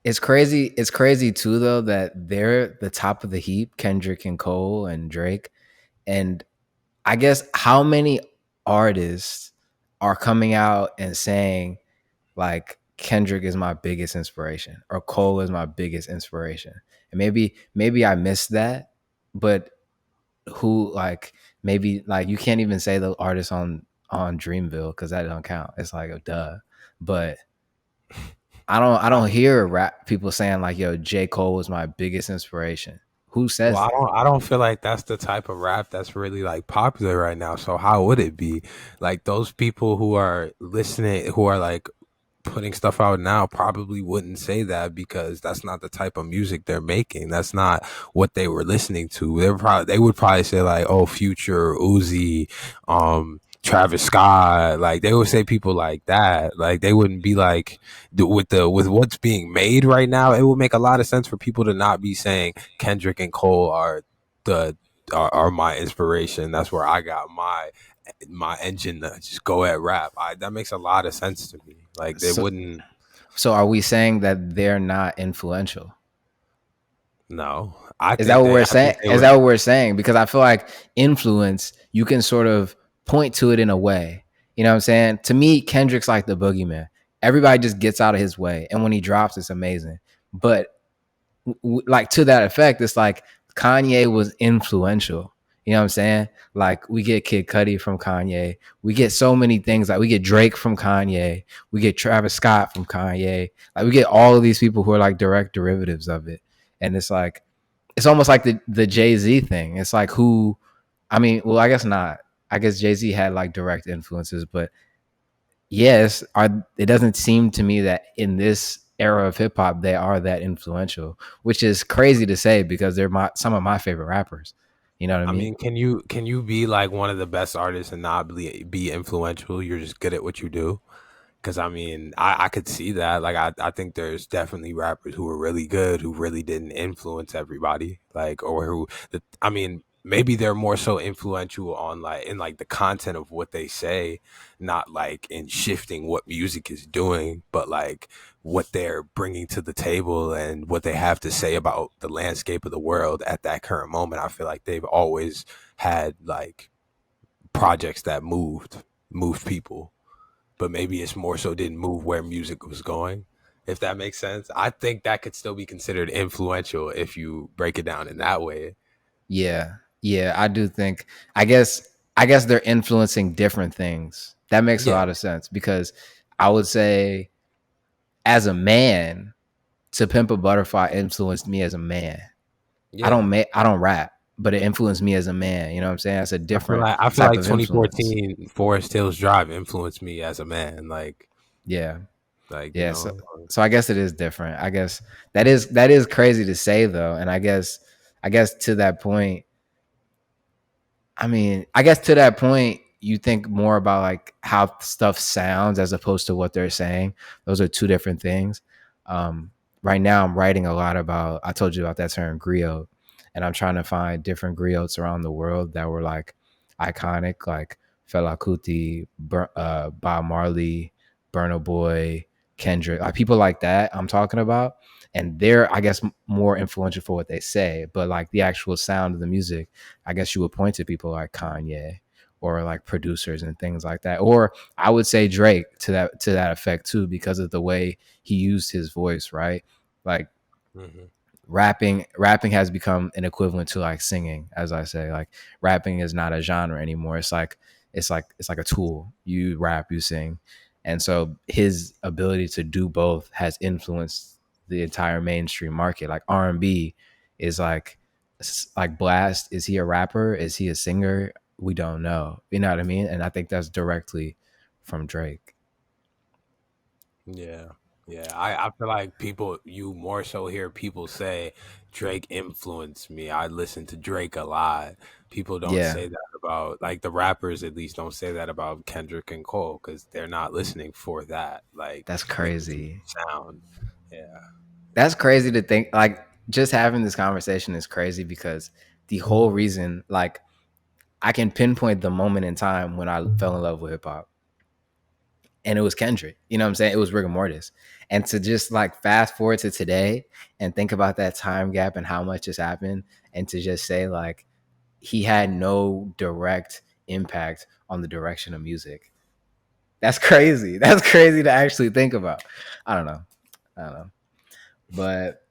It's crazy. It's crazy too, though, that they're the top of the heap, Kendrick and Cole and Drake. And I guess how many artists are coming out and saying like Kendrick is my biggest inspiration or Cole is my biggest inspiration? And maybe I missed that, but who like maybe like you can't even say the artist on Dreamville because that don't count. It's like a duh. But I don't hear rap people saying like, yo, J. Cole was my biggest inspiration. Who Well, says that? I don't feel like that's the type of rap that's really like popular right now. So how would it be? Like those people who are listening, who are like putting stuff out now, probably wouldn't say that because that's not the type of music they're making. That's not what they were listening to. They would probably say like, oh, Future, Uzi, Travis Scott. Like they would say people like that. Like they wouldn't be like with what's being made right now. It would make a lot of sense for people to not be saying Kendrick and Cole are the are my inspiration. That's where I got my engine to just go at rap. That makes a lot of sense to me. Like they So wouldn't. so are we saying that they're not influential? No, Is that what we're I saying? think they Is would. that what we're saying? Because I feel like influence, you can sort of point to it in a way. You know what I'm saying? To me, Kendrick's like the boogeyman. Everybody just gets out of his way, and when he drops, it's amazing. But like to that effect, it's like Kanye was influential. You know what I'm saying? Like we get Kid Cudi from Kanye. We get so many things. Like we get Drake from Kanye. We get Travis Scott from Kanye. Like we get all of these people who are like direct derivatives of it. And it's like it's almost like the Jay-Z thing. It's like who I mean, well, I guess not. I guess Jay-Z had like direct influences, but yes, it doesn't seem to me that in this era of hip hop they are that influential, which is crazy to say because they're some of my favorite rappers. You know what I I mean? mean, can you be like one of the best artists and not be influential? You're just good at what you do. Because I mean, I could see that. Like, I think there's definitely rappers who are really good who really didn't influence everybody. Like, or who, I mean, maybe they're more so influential on like in like the content of what they say, not like in shifting what music is doing, but like what they're bringing to the table and what they have to say about the landscape of the world at that current moment. I feel like they've always had like projects that moved people, but maybe it's more so didn't move where music was going, if that makes sense. I think that could still be considered influential if you break it down in that way. Yeah, yeah, I do think. I guess they're influencing different things. That makes a Yeah, lot of sense because I would say, as a man, To Pimp a Butterfly influenced me as a man. yeah. I don't rap, but it influenced me as a man. You know what I'm saying? It's a different I feel type like of influence. 2014 Forest Hills Drive influenced me as a man. Yeah. Like you Yeah, so know, so I guess it is different. I guess that is crazy to say though, and I guess to that point, I mean, I guess to that point, you think more about like how stuff sounds as opposed to what they're saying. Those are two different things. Right now, I'm writing a lot about. I told you about that term griot, and I'm trying to find different griots around the world that were like iconic, like Fela Kuti, Bob Marley, Burna Boy, Kendrick, like people like that. I'm talking about, and they're I guess more influential for what they say, but like the actual sound of the music, I guess you would point to people like Kanye or like producers and things like that. Or I would say Drake to that effect too, because of the way he used his voice, right? Like mhm. rapping has become an equivalent to like singing, as I say. Like rapping is not a genre anymore. It's like a tool. You rap, you sing. And so his ability to do both has influenced the entire mainstream market. Like R&B is like Blast, is he a rapper? Is he a singer? We don't know. You know what I mean? And I think that's directly from Drake. Yeah. Yeah, I feel like you more so hear people say Drake influenced me. I listen to Drake a lot. People don't Yeah, say that about, like, the rappers at least don't say that about Kendrick and Cole because they're not listening for that. Like, that's they listen crazy. to sound. Yeah. That's crazy to think. Like just having this conversation is crazy because the whole reason, like, I can pinpoint the moment in time when I fell in love with hip hop, and it was Kendrick. You know what I'm saying? It was rigor mortis. And to just like fast forward to today and think about that time gap and how much has happened, and to just say like he had no direct impact on the direction of music. That's crazy. That's crazy to actually think about. I don't know. But